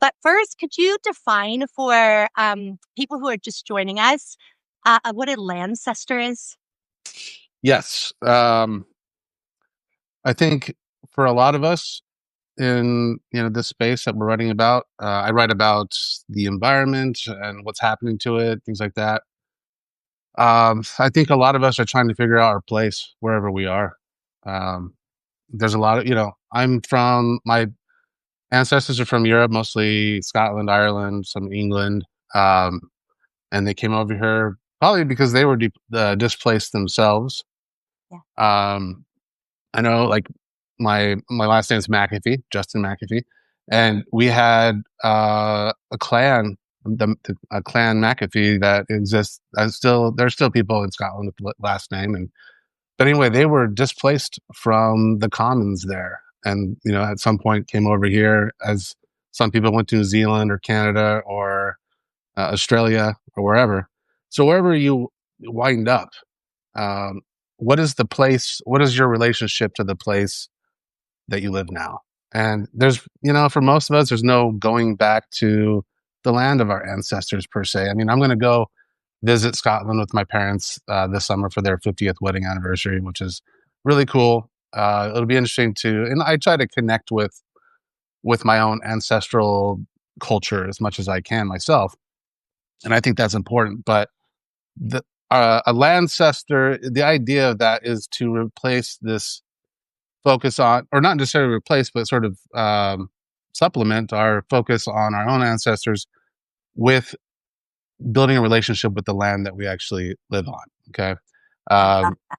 But first, could you define for people who are just joining us what a ancestor is? Yes. I think for a lot of us in this space that we're writing about, I write about the environment and what's happening to it, things like that. I think a lot of us are trying to figure out our place wherever we are. Um, there's a lot of I'm from my ancestors are from Europe, mostly Scotland, Ireland, some England, um, and they came over here probably because they were displaced themselves. Yeah. Um, I know, like my last name is McAfee, Justin McAfee, and we had a clan, a clan McAfee that exists. And still, there's still people in Scotland with the last name, and but anyway, they were displaced from the commons there, and at some point came over here. As some people went to New Zealand or Canada or Australia or wherever. So wherever you wind up, um, what is the place? What is your relationship to the place that you live now? And there's, for most of us, there's no going back to the land of our ancestors per se. I mean, I'm going to go visit Scotland with my parents this summer for their 50th wedding anniversary, which is really cool. It'll be interesting to, and I try to connect with my own ancestral culture as much as I can myself, and I think that's important. But the a Lancester, the idea of that is to replace this focus on, or not necessarily replace, but sort of supplement our focus on our own ancestors with building a relationship with the land that we actually live on. Okay. I love Um, that.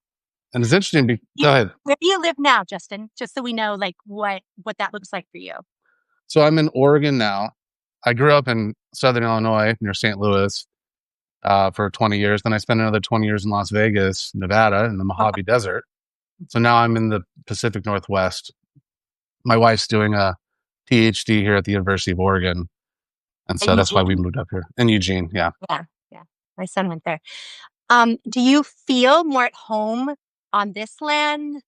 and it's interesting. You, Go ahead. where do you live now, Justin? Just so we know, like what that looks like for you. So I'm in Oregon now. I grew up in Southern Illinois near St. Louis for 20 years. Then I spent another 20 years in Las Vegas, Nevada, in the Mojave Desert. So now I'm in the Pacific Northwest. My wife's doing a PhD here at the University of Oregon. And so that's why we Eugene. moved up here in Eugene. Yeah. Yeah, yeah. My son went there. Do you feel more at home on this land,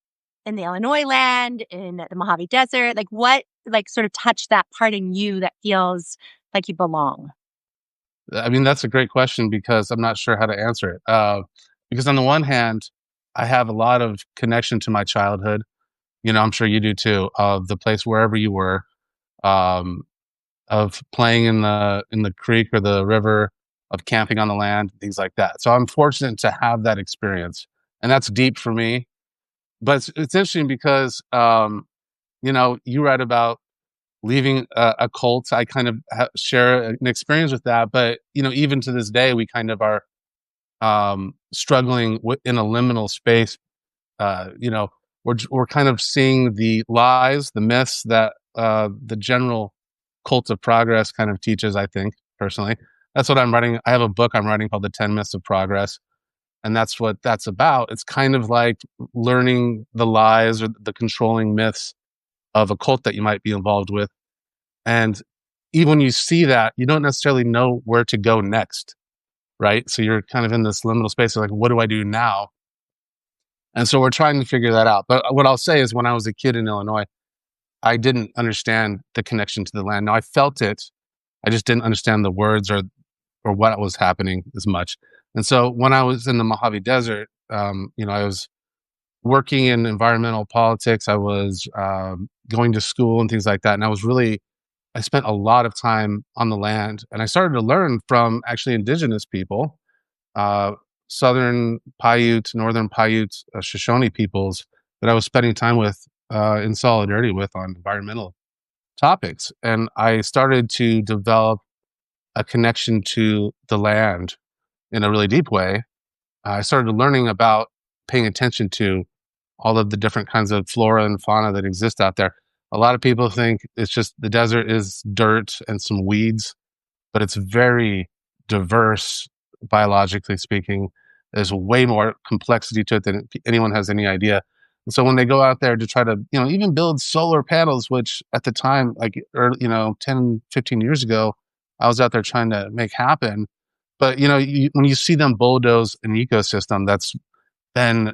in the Illinois land, in the Mojave Desert? Like what, like sort of touched that part in you that feels like you belong? I mean, that's a great question because I'm not sure how to answer it. Because on the one hand, I have a lot of connection to my childhood. I'm sure you do too, of the place wherever you were, um, of playing in the creek or the river, of camping on the land, things like that. So I'm fortunate to have that experience, and that's deep for me. But it's interesting because you write about leaving a cult. I kind of share an experience with that, but even to this day, we kind of are struggling in a liminal space. We're kind of seeing the lies, the myths that the general cult of progress kind of teaches. I think personally, that's what I'm writing. I have a book I'm writing called The 10 Myths of Progress, and that's what that's about. It's kind of like learning the lies or the controlling myths of a cult that you might be involved with. And even when you see that, you don't necessarily know where to go next, right? So you're kind of in this liminal space of like, what do I do now? And so we're trying to figure that out. But what I'll say is when I was a kid in Illinois, I didn't understand the connection to the land. Now I felt it. I just didn't understand the words or what was happening as much. And so when I was in the Mojave Desert, I was working in environmental politics. I was going to school and things like that. And I spent a lot of time on the land, and I started to learn from actually indigenous people, uh, Southern Paiute, Northern Paiute, Shoshone peoples that I was spending time with in solidarity with on environmental topics. And I started to develop a connection to the land in a really deep way. I started learning about paying attention to all of the different kinds of flora and fauna that exist out there. A lot of people think it's just the desert is dirt and some weeds, but it's very diverse biologically speaking. There's way more complexity to it than anyone has any idea. And so when they go out there to try to, even build solar panels, which at the time, like, 10, 15 years ago, I was out there trying to make happen. But, when you see them bulldoze an ecosystem that's been,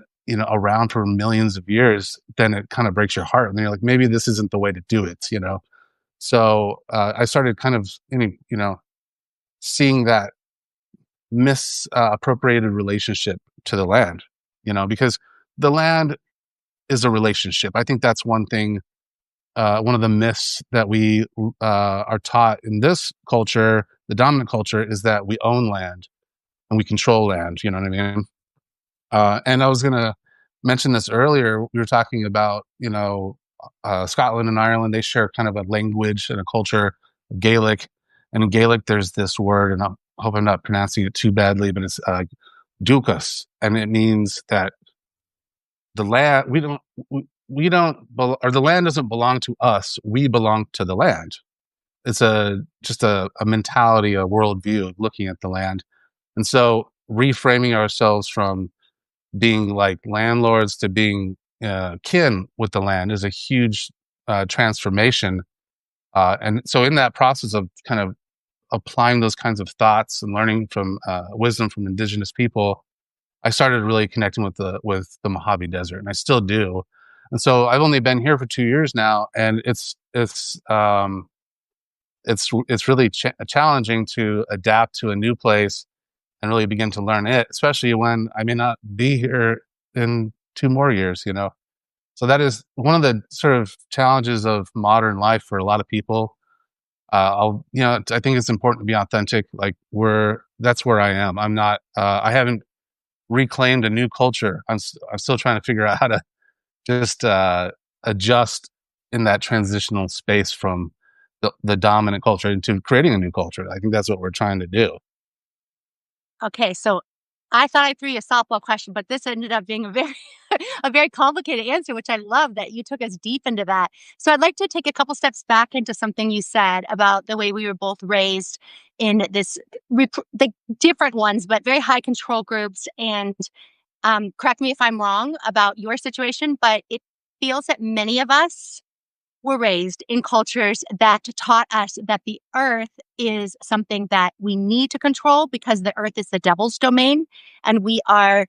around for millions of years, then it kind of breaks your heart. And you're like, maybe this isn't the way to do it. So I started kind of, seeing that misappropriated relationship to the land, because the land is a relationship. I think that's one thing, one of the myths that we are taught in this culture, the dominant culture, is that we own land and we control land. You know what I mean? And I was going to mention this earlier. We were talking about, Scotland and Ireland. They share kind of a language and a culture, Gaelic. And in Gaelic, there's this word, and I hope I'm not pronouncing it too badly, but it's dukas, and it means that the land we don't or the land doesn't belong to us. We belong to the land. It's just a mentality, a worldview of looking at the land, and so reframing ourselves from being like landlords to being kin with the land is a huge transformation. And so, in that process of kind of applying those kinds of thoughts and learning from wisdom from indigenous people, I started really connecting with the Mojave Desert, and I still do. And so, I've only been here for 2 years now, and it's really challenging to adapt to a new place and really begin to learn it, especially when I may not be here in 2 more years. So that is one of the sort of challenges of modern life for a lot of people. I think it's important to be authentic. Like that's where I am. I'm not. I haven't reclaimed a new culture. I'm still trying to figure out how to just adjust in that transitional space from the dominant culture into creating a new culture. I think that's what we're trying to do. Okay, so I thought I threw you a softball question, but this ended up being a very a very complicated answer, which I love that you took us deep into that. So I'd like to take a couple steps back into something you said about the way we were both raised in this the different ones, but very high control groups. And correct me if I'm wrong about your situation, but it feels that many of us were raised in cultures that taught us that the earth is something that we need to control because the earth is the devil's domain, and we are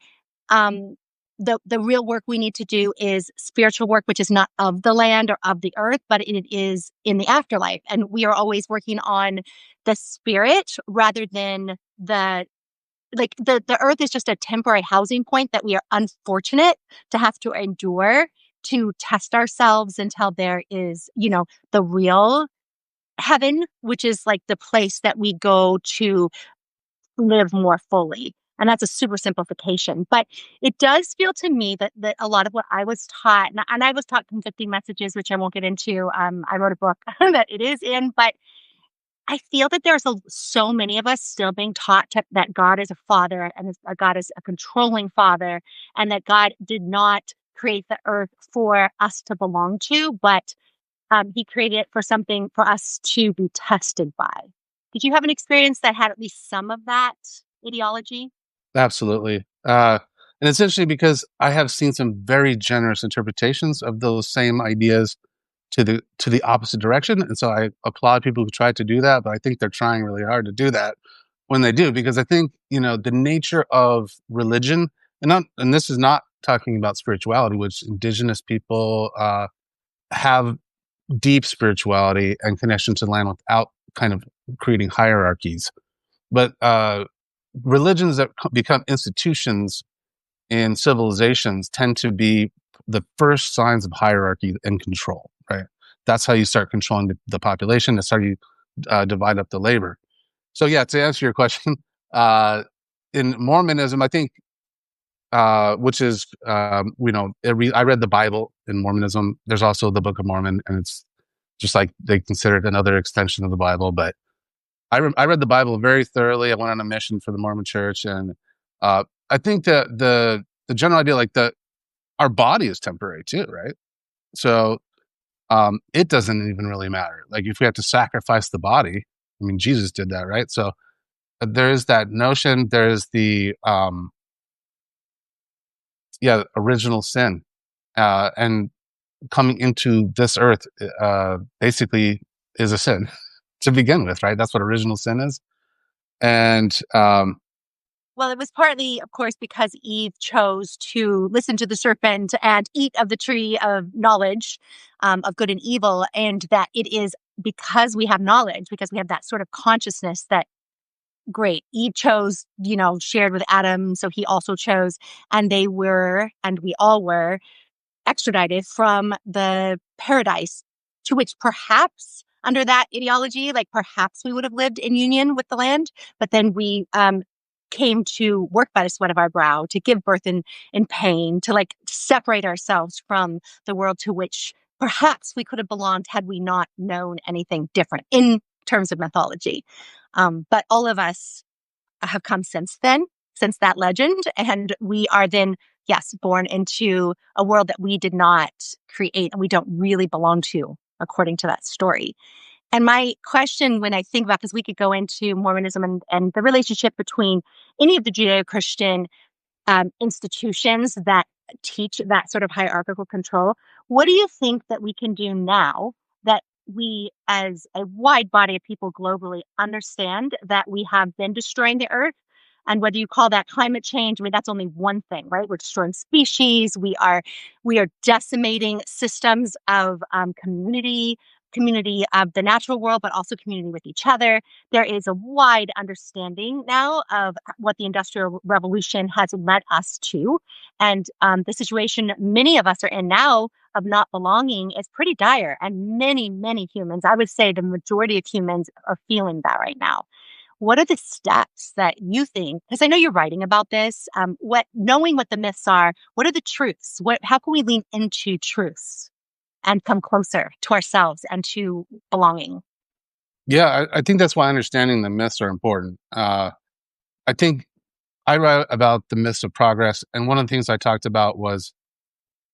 um the real work we need to do is spiritual work, which is not of the land or of the earth, but it is in the afterlife, and we are always working on the spirit rather than the earth is just a temporary housing point that we are unfortunate to have to endure to test ourselves until there is, the real heaven, which is like the place that we go to live more fully. And that's a super simplification. But it does feel to me that a lot of what I was taught, and I was taught conflicting messages, which I won't get into. I wrote a book that it is in, but I feel that there's so many of us still being taught that God is a father and God is a controlling father, and that God did not create the earth for us to belong to, but He created it for something for us to be tested by. Did you have an experience that had at least some of that ideology? Absolutely. And it's interesting because I have seen some very generous interpretations of those same ideas to the opposite direction. And so I applaud people who try to do that, but I think they're trying really hard to do that when they do, because I think, the nature of religion, and this is not talking about spirituality, which indigenous people have deep spirituality and connection to the land without kind of creating hierarchies. But religions that become institutions in civilizations tend to be the first signs of hierarchy and control, right? That's how you start controlling the population. That's how you divide up the labor. So, yeah, to answer your question, uh, in Mormonism, I think, which is, I read the Bible in Mormonism. There's also the Book of Mormon, and it's just like they consider it another extension of the Bible. But I read the Bible very thoroughly. I went on a mission for the Mormon Church, and I think that the general idea, like our body is temporary too, right? So it doesn't even really matter. Like if we have to sacrifice the body, I mean, Jesus did that, right? So there is that notion. There's the original sin, and coming into this earth basically is a sin to begin with, right? That's what original sin is, and Well, it was partly, of course, because Eve chose to listen to the serpent and eat of the tree of knowledge of good and evil, and that it is because we have knowledge, because we have that sort of consciousness that great, Eve chose, shared with Adam, so he also chose, and they were, and we all were extradited from the paradise, to which perhaps under that ideology, like perhaps we would have lived in union with the land, but then we came to work by the sweat of our brow, to give birth in pain, to like separate ourselves from the world to which perhaps we could have belonged had we not known anything different in terms of mythology. But all of us have come since then, since that legend. And we are then, yes, born into a world that we did not create and we don't really belong to, according to that story. And my question when I think about, because we could go into Mormonism and the relationship between any of the Judeo-Christian institutions that teach that sort of hierarchical control, what do you think that we can do now that we, as a wide body of people globally, understand that we have been destroying the earth? And whether you call that climate change, I mean, that's only one thing, right? We're destroying species. We are decimating systems of community of the natural world, but also community with each other. There is a wide understanding now of what the Industrial Revolution has led us to. And the situation many of us are in now of not belonging is pretty dire. And many, many humans, I would say the majority of humans, are feeling that right now. What are the steps that you think, because I know you're writing about this, knowing what the myths are, what are the truths? How can we lean into truths and come closer to ourselves and to belonging? Yeah, I think that's why understanding the myths are important. I think I write about the myths of progress, and one of the things I talked about was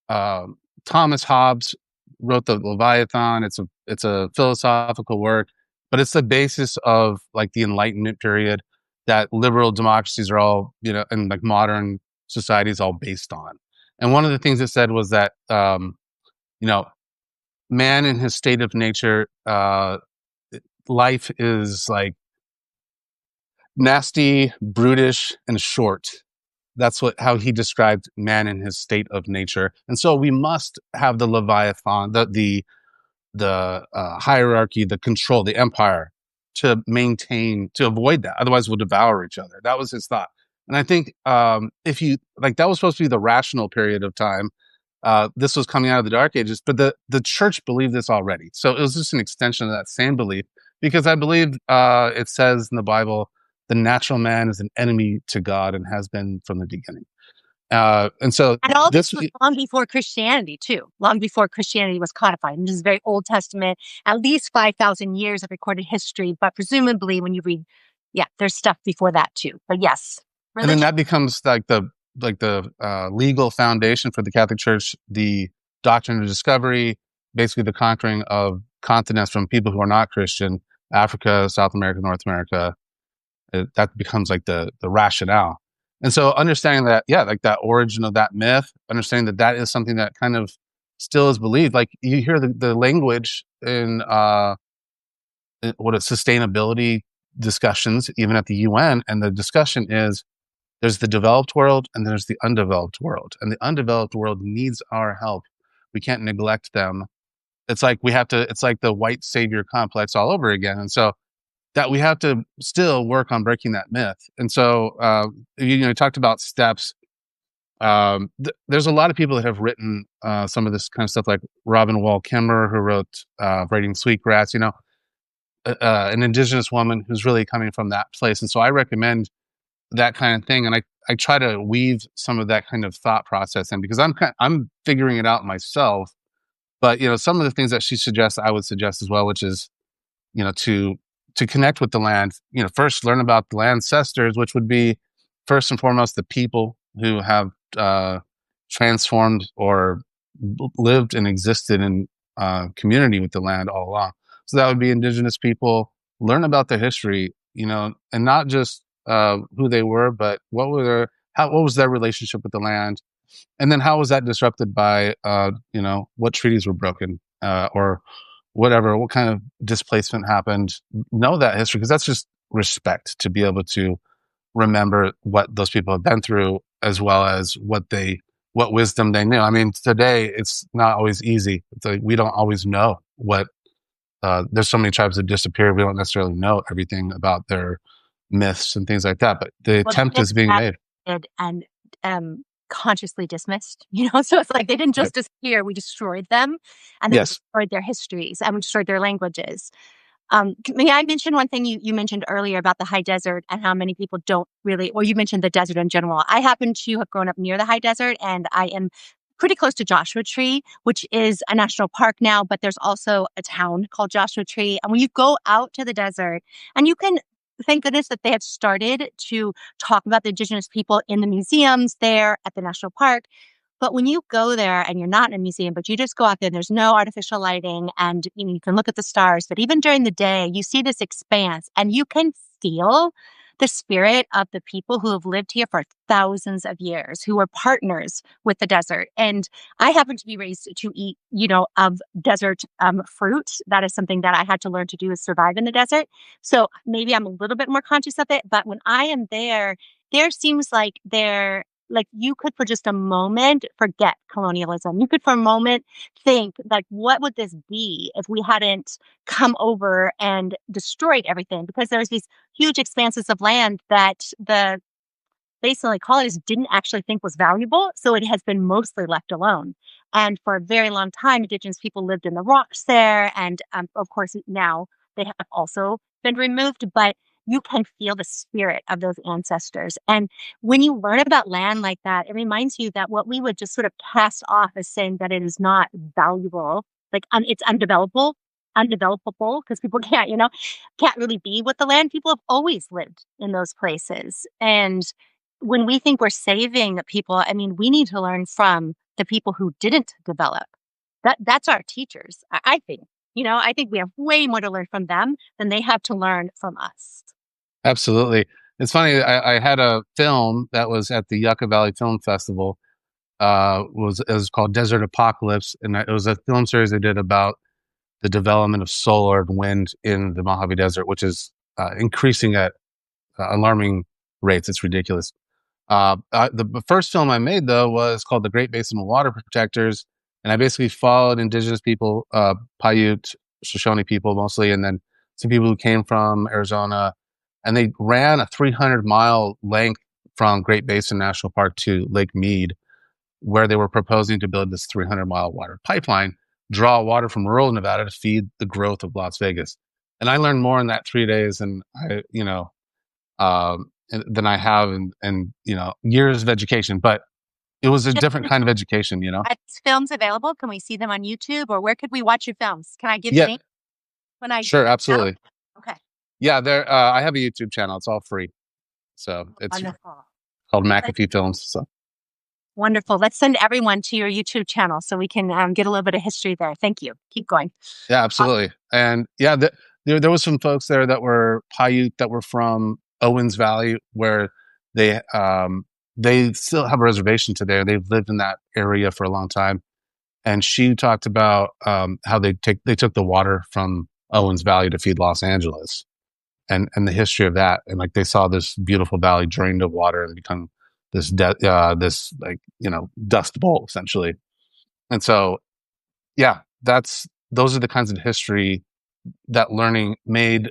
uh, Thomas Hobbes wrote the Leviathan. It's a philosophical work, but it's the basis of like the Enlightenment period that liberal democracies are all, and like modern society is all based on. And one of the things it said was that you know man in his state of nature, life is like nasty, brutish, and short. That's how he described man in his state of nature. And so we must have the Leviathan, the hierarchy, the control, the empire to avoid that. Otherwise, we'll devour each other. That was his thought. And I think if you like, that was supposed to be the rational period of time. This was coming out of the Dark Ages, but the church believed this already. So it was just an extension of that same belief, because I believe it says in the Bible, the natural man is an enemy to God and has been from the beginning. And so And all this this, was long before Christianity, too, long before Christianity was codified. And this is very Old Testament, at least 5,000 years of recorded history. But presumably, when you read, yeah, there's stuff before that, too. But yes, and then religion. that becomes like the legal foundation for the Catholic Church, the doctrine of discovery, basically the conquering of continents from people who are not Christian, Africa, South America, North America. That becomes like the rationale. And so understanding that, yeah, like that origin of that myth, understanding that is something that kind of still is believed. Like you hear the language in what is sustainability discussions, even at the UN, and the discussion is there's the developed world and there's the undeveloped world, and the undeveloped world needs our help. We can't neglect them. It's like it's like the white savior complex all over again. And so that we have to still work on breaking that myth. And so, you talked about steps. There's a lot of people that have written some of this kind of stuff, like Robin Wall Kimmerer, who wrote Writing Sweetgrass, an indigenous woman who's really coming from that place. And so I recommend that kind of thing. And I try to weave some of that kind of thought process in, because I'm figuring it out myself. But, some of the things that she suggests, I would suggest as well, which is, to connect with the land, first learn about the ancestors, which would be first and foremost the people who have transformed or lived and existed in community with the land all along. So that would be indigenous people. Learn about their history, and not just who they were, but what was their relationship with the land, and then how was that disrupted by what treaties were broken, or whatever, what kind of displacement happened. Know that history, because that's just respect, to be able to remember what those people have been through, as well as what wisdom they knew. I mean, today it's not always easy. It's like we don't always know what there's so many tribes that disappeared. We don't necessarily know everything about their myths and things like that, but the Well, they attempt just is being made. added and consciously dismissed, you know? So it's like they didn't Right. just disappear, we destroyed them, and then we Yes. destroyed their histories, and we destroyed their languages. May I mention one thing you mentioned earlier about the high desert and how many people don't really, or you mentioned the desert in general. I happen to have grown up near the high desert, and I am pretty close to Joshua Tree, which is a national park now, but there's also a town called Joshua Tree. And when you go out to the desert, and you can, thank goodness that they have started to talk about the indigenous people in the museums there at the national park. But when you go there and you're not in a museum, but you just go out there and there's no artificial lighting and you can look at the stars, but even during the day, you see this expanse and you can feel the spirit of the people who have lived here for thousands of years, who were partners with the desert. And I happen to be raised to eat, of desert fruit. That is something that I had to learn to do is survive in the desert. So maybe I'm a little bit more conscious of it. But when I am there, there seems like you could for just a moment forget colonialism. You could for a moment think like, what would this be if we hadn't come over and destroyed everything? Because there's these huge expanses of land that the basically colonists didn't actually think was valuable, so it has been mostly left alone. And for a very long time, indigenous people lived in the rocks there, and of course now they have also been removed. But you can feel the spirit of those ancestors. And when you learn about land like that, it reminds you that what we would just sort of cast off as saying that it is not valuable, like it's undevelopable, because people can't really be with the land. People have always lived in those places. And when we think we're saving people, I mean, we need to learn from the people who didn't develop. That's our teachers, I think. I think we have way more to learn from them than they have to learn from us. Absolutely. It's funny. I had a film that was at the Yucca Valley Film Festival. It was called Desert Apocalypse, and it was a film series they did about the development of solar and wind in the Mojave Desert, which is increasing at alarming rates. It's ridiculous. The first film I made though was called The Great Basin Water Protectors, and I basically followed indigenous people, Paiute, Shoshone people mostly, and then some people who came from Arizona, and they ran a 300-mile length from Great Basin National Park to Lake Mead, where they were proposing to build this 300-mile water pipeline, draw water from rural Nevada to feed the growth of Las Vegas. And I learned more in that 3 days than I have in years of education. But it was a different kind of education. Are these films available? Can we see them on YouTube, or where could we watch your films? Can I give you Yeah, links when I sure, out? absolutely. Okay, Yeah, there. I have a YouTube channel. It's all free, so it's wonderful. called Let's- McAfee Films. So Wonderful. Let's send everyone to your YouTube channel so we can get a little bit of history there. Thank you. Keep going. yeah, Uh, absolutely. And yeah, there was some folks there that were Paiute that were from Owens Valley, where they they still have a reservation today. They've lived in that area for a long time. And she talked about how they took the water from Owens Valley to feed Los Angeles, and the history of that, and like they saw this beautiful valley drained of water and become this like dust bowl essentially. And so yeah, those are the kinds of history that learning made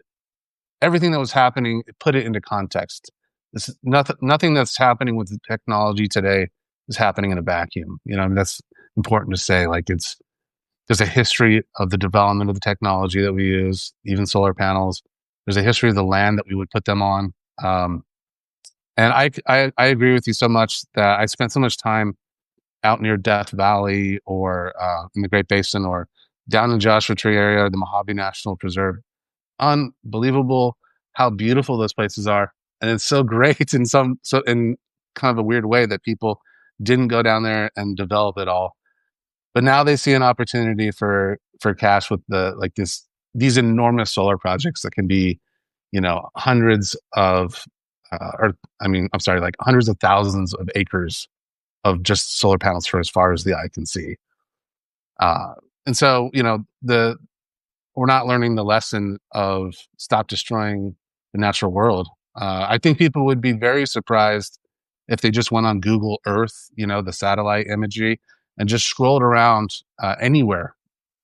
everything that was happening, put it into context. This is nothing that's happening with the technology today is happening in a vacuum. I mean, that's important to say. Like there's a history of the development of the technology that we use, even solar panels. There's a history of the land that we would put them on. And I agree with you so much that I spent so much time out near Death Valley or in the Great Basin or down in Joshua Tree area, the Mojave National Preserve. Unbelievable how beautiful those places are. And it's so great in kind of a weird way that people didn't go down there and develop it all. But now they see an opportunity for cash with these enormous solar projects that can be, hundreds of or I mean, I'm sorry, like hundreds of thousands of acres of just solar panels for as far as the eye can see. And so, we're not learning the lesson of stop destroying the natural world. I think people would be very surprised if they just went on Google Earth, the satellite imagery, and just scrolled around anywhere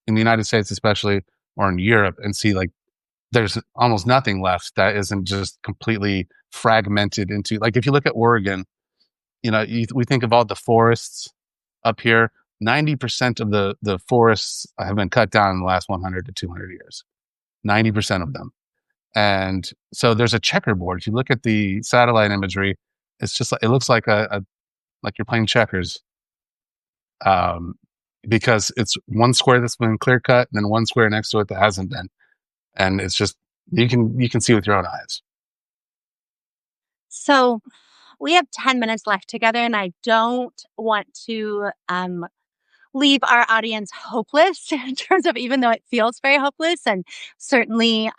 in the United States, especially or in Europe and see like there's almost nothing left that isn't just completely fragmented into, like, if you look at Oregon, we think of all the forests up here. 90% of the forests have been cut down in the last 100 to 200 years. 90% of them. And so there's a checkerboard. If you look at the satellite imagery, it's just like, it looks like like you're playing checkers. Um, because it's one square that's been clear cut and then one square next to it that hasn't been. And it's just, you can see with your own eyes. So we have 10 minutes left together, and I don't want to leave our audience hopeless in terms of, even though it feels very hopeless. And certainly,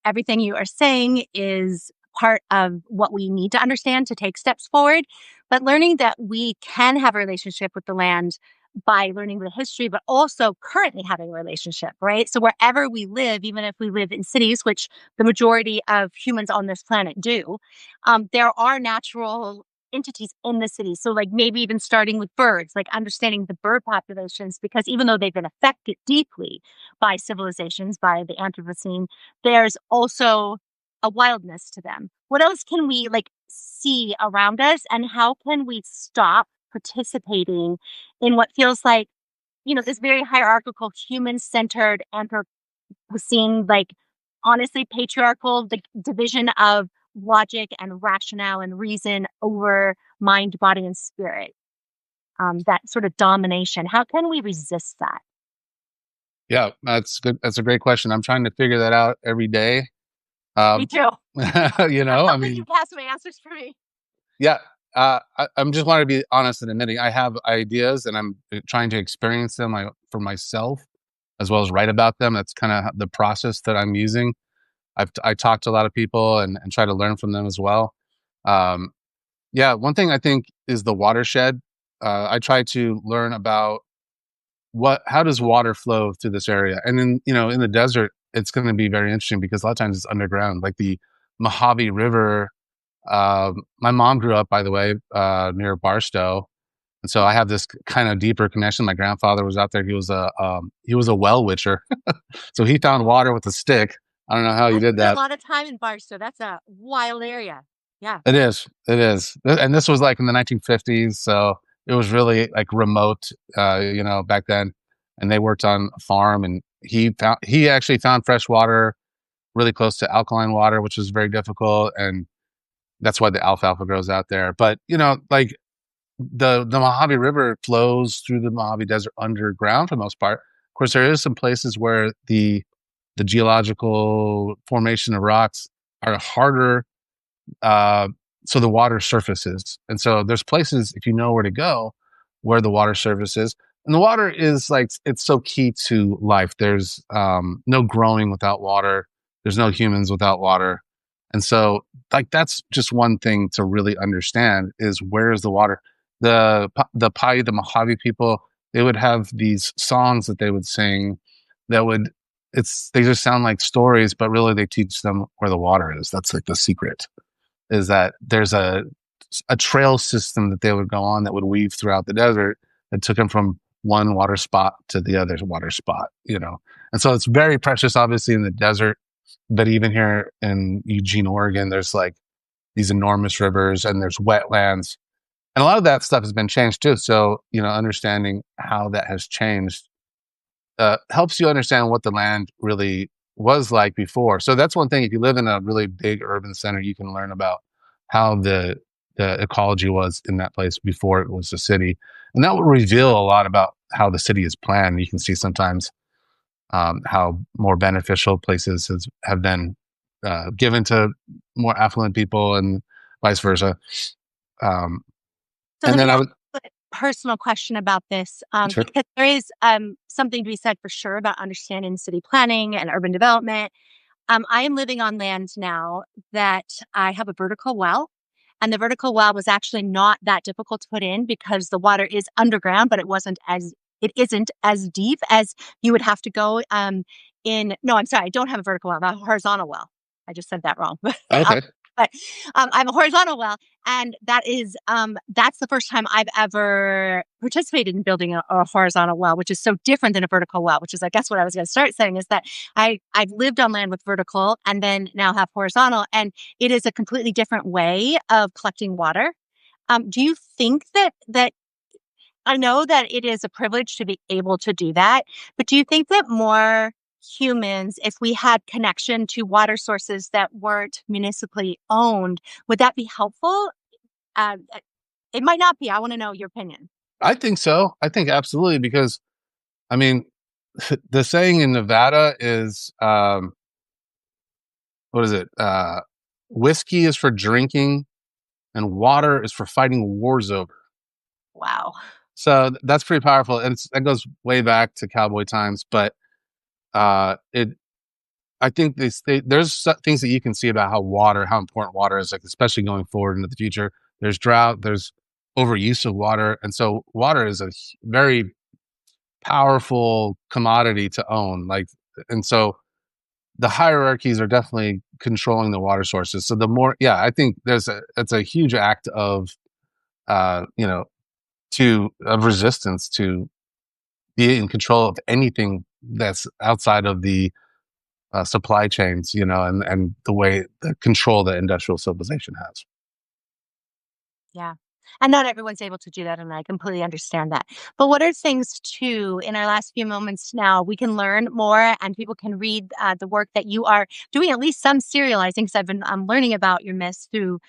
everything you are saying is part of what we need to understand to take steps forward. But learning that we can have a relationship with the land by learning the history, but also currently having a relationship, right? So wherever we live, even if we live in cities, which the majority of humans on this planet do, there are natural entities in the city. So, like, maybe even starting with birds, like understanding the bird populations, because even though they've been affected deeply by civilizations, by the Anthropocene, there's also a wildness to them. What else can we like see around us, and how can we stop participating in what feels like, this very hierarchical, human-centered Anthropocene, like, honestly patriarchal, the division of logic and rationale and reason over mind, body, and spirit. That sort of domination. How can we resist that? Yeah, that's good. That's a great question. I'm trying to figure that out every day. Me Um, too. I I don't think you mean, have some answers for me. yeah, I'm just want to be honest and admitting I have ideas and I'm trying to experience them for myself as well as write about them. That's kind of the process that I'm using. I talk to a lot of people and try to learn from them as well. Um, yeah, one thing I think is the watershed. I try to learn about how does water flow through this area, and then in the desert, it's going to be very interesting because a lot of times it's underground, like the Mojave River. My mom grew up, by the way, near Barstow, and so I have this kind of deeper connection. My grandfather was out there. He was a well witcher, so he found water with a stick. I don't know how he I did spent a that. lot of time in Barstow. That's a wild area. Yeah. It is, and this was like in the 1950s, so it was really like remote, back then. And they worked on a farm, and he actually found fresh water really close to alkaline water, which was very difficult, and that's why the alfalfa grows out there. But like the Mojave River flows through the Mojave Desert underground for the most part. Of course, there is some places where the geological formation of rocks are harder, uh, so the water surfaces. And so there's places, if you know where to go, where the water surfaces. And the water is like, it's so key to life. There's no growing without water. There's no humans without water. And so, like, that's just one thing to really understand is where is the water. The Mojave people, they would have these songs that they would sing that would, they just sound like stories, but really they teach them where the water is. That's like the secret, is that there's a trail system that they would go on that would weave throughout the desert that took them from one water spot to the other water spot. And so it's very precious, obviously, in the desert. But even here in Eugene, Oregon, there's like these enormous rivers and there's wetlands. And a lot of that stuff has been changed too. So, understanding how that has changed helps you understand what the land really was like before. So that's one thing. If you live in a really big urban center, you can learn about how the ecology was in that place before it was a city, and that will reveal a lot about how the city is planned. You can see sometimes how more beneficial places have been given to more affluent people, and vice versa. Um, So and let then me I ask would you a personal question about this, sure. because there is something to be said for sure about understanding city planning and urban development. I am living on land now that I have a vertical well, and the vertical well was actually not that difficult to put in because the water is underground, but it isn't as deep as you would have to go in. No, I'm sorry, I don't have a vertical well, I have a horizontal well. I just said that wrong. Okay. But I'm a horizontal well, and that's the first time I've ever participated in building a horizontal well, which is so different than a vertical well. Which is, I guess, what I was going to start saying is that I've lived on land with vertical, and then now have horizontal, and it is a completely different way of collecting water. Do you think that I know that it is a privilege to be able to do that, but do you think that more humans, if we had connection to water sources that weren't municipally owned, would that be helpful? It might not be. I want to know your opinion. I think so. I think absolutely because I mean, the saying in Nevada is what is it? Whiskey is for drinking, and water is for fighting wars over. Wow. So that's pretty powerful, and that goes way back to cowboy times. But it, I think there's things that you can see about how important water is, like especially going forward into the future. There's drought, there's overuse of water, and so water is a very powerful commodity to own. Like, and so the hierarchies are definitely controlling the water sources. So the more, yeah, I think it's a huge act of, you know, of resistance to be in control of anything that's outside of the supply chains, and the control that industrial civilization has. Yeah. And not everyone's able to do that, and I completely understand that. But what are things too, in our last few moments now, we can learn more and people can read the work that you are doing, at least some serializing, because I've been learning about your myths through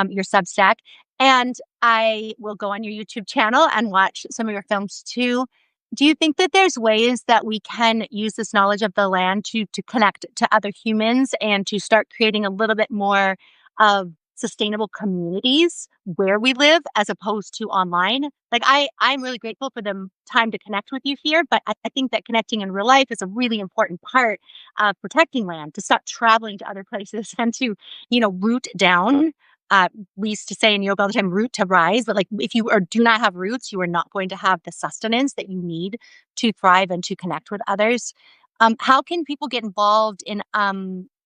your Substack. And I will go on your YouTube channel and watch some of your films too. Do you think that there's ways that we can use this knowledge of the land to connect to other humans and to start creating a little bit more of sustainable communities where we live as opposed to online? Like I'm really grateful for the time to connect with you here, but I think that connecting in real life is a really important part of protecting land, to stop traveling to other places and to, root down. We used to say in yoga all the time, root to rise, but like if you do not have roots, you are not going to have the sustenance that you need to thrive and to connect with others. How can people get involved in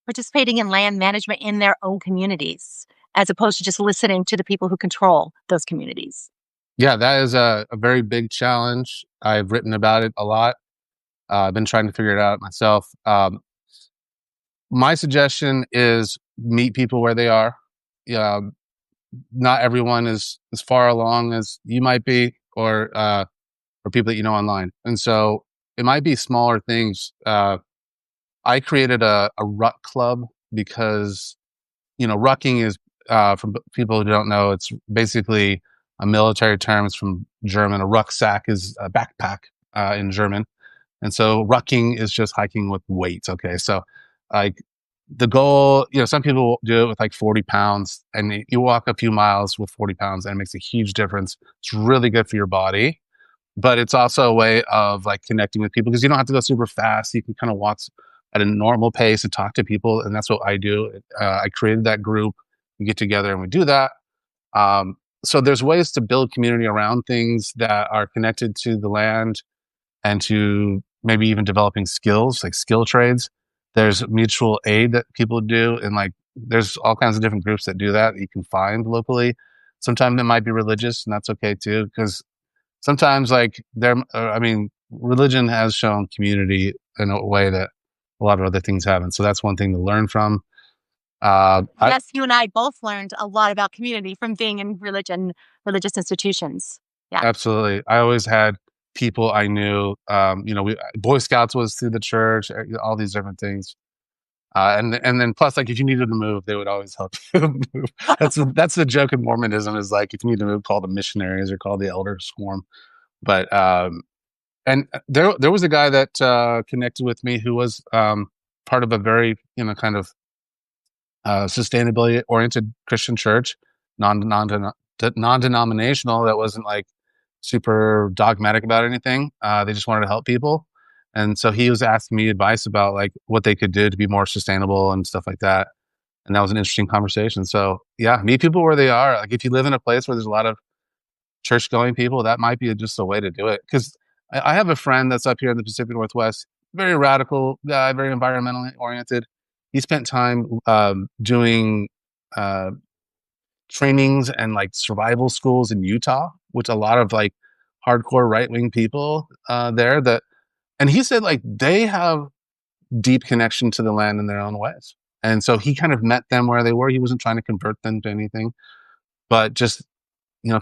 participating in land management in their own communities, as opposed to just listening to the people who control those communities? Yeah, that is a very big challenge. I've written about it a lot. I've been trying to figure it out myself. My suggestion is meet people where they are. Yeah, not everyone is as far along as you might be, or people that you know online, and so it might be smaller things. I created a ruck club because rucking is from people who don't know. It's basically a military term. It's from German. A rucksack is a backpack in German, and so rucking is just hiking with weights. Okay, so like the goal, some people do it with like 40 pounds, and you walk a few miles with 40 pounds, and it makes a huge difference. It's really good for your body, but it's also a way of like connecting with people because you don't have to go super fast. You can kind of walk at a normal pace and talk to people, and that's what I do. I created that group. We get together and we do that. So there's ways to build community around things that are connected to the land and to maybe even developing skills like skill trades. There's mutual aid that people do, and like there's all kinds of different groups that do that you can find locally. Sometimes it might be religious, and that's okay too, because sometimes like I mean, religion has shown community in a way that a lot of other things haven't. So that's one thing to learn from. I Yes, you and I both learned a lot about community from being in religious institutions. Yeah. Absolutely. I always had people I knew. Boy Scouts was through the church, all these different things. And then plus, like if you needed to move, they would always help you move. That's the joke in Mormonism is like if you need to move, call the missionaries or call the elder swarm. But and there was a guy that connected with me who was part of a very kind of sustainability oriented Christian church, non denominational, that wasn't like super dogmatic about anything. They just wanted to help people, and so he was asking me advice about like what they could do to be more sustainable and stuff like that. And that was an interesting conversation. So yeah, meet people where they are. Like if you live in a place where there's a lot of church going people, that might be just a way to do it. Because I have a friend that's up here in the Pacific Northwest, very radical guy, very environmentally oriented. He spent time doing uh, trainings and like survival schools in Utah, which a lot of like hardcore right wing people there that, and he said like they have deep connection to the land in their own ways. And so he kind of met them where they were. He wasn't trying to convert them to anything, but just,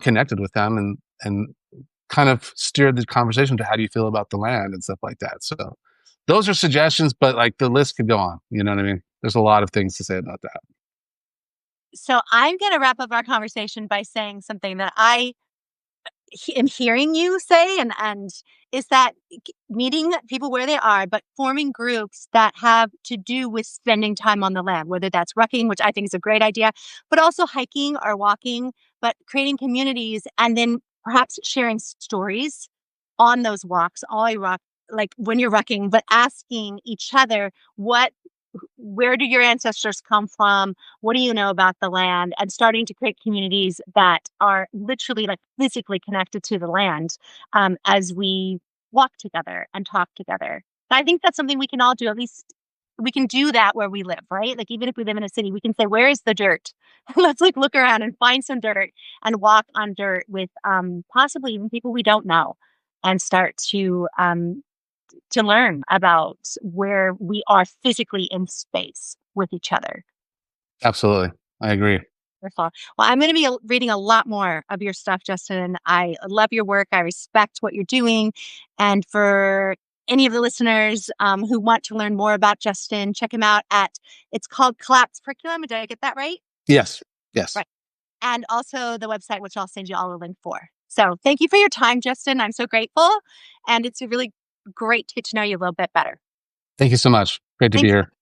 connected with them and kind of steered the conversation to how do you feel about the land and stuff like that. So those are suggestions, but like the list could go on. You know what I mean? There's a lot of things to say about that. So I'm going to wrap up our conversation by saying something that I am hearing you say, and is that meeting people where they are, but forming groups that have to do with spending time on the land, whether that's rucking, which I think is a great idea, but also hiking or walking, but creating communities and then perhaps sharing stories on those walks, all you rock, like when you're rucking, but asking each other where do your ancestors come from? What do you know about the land? And starting to create communities that are literally like physically connected to the land as we walk together and talk together. And I think that's something we can all do. At least we can do that where we live, right? Like even if we live in a city, we can say, where is the dirt? Let's like look around and find some dirt and walk on dirt with possibly even people we don't know and start to learn about where we are physically in space with each other. Absolutely. I agree. Wonderful. Well, I'm going to be reading a lot more of your stuff, Justin. I love your work. I respect what you're doing. And for any of the listeners who want to learn more about Justin, check him out it's called Collapse Curriculum. Did I get that right? Yes. Yes. Right. And also the website, which I'll send you all a link for. So thank you for your time, Justin. I'm so grateful. And it's really great to get to know you a little bit better. Thank you so much. Great to be Thanks. here.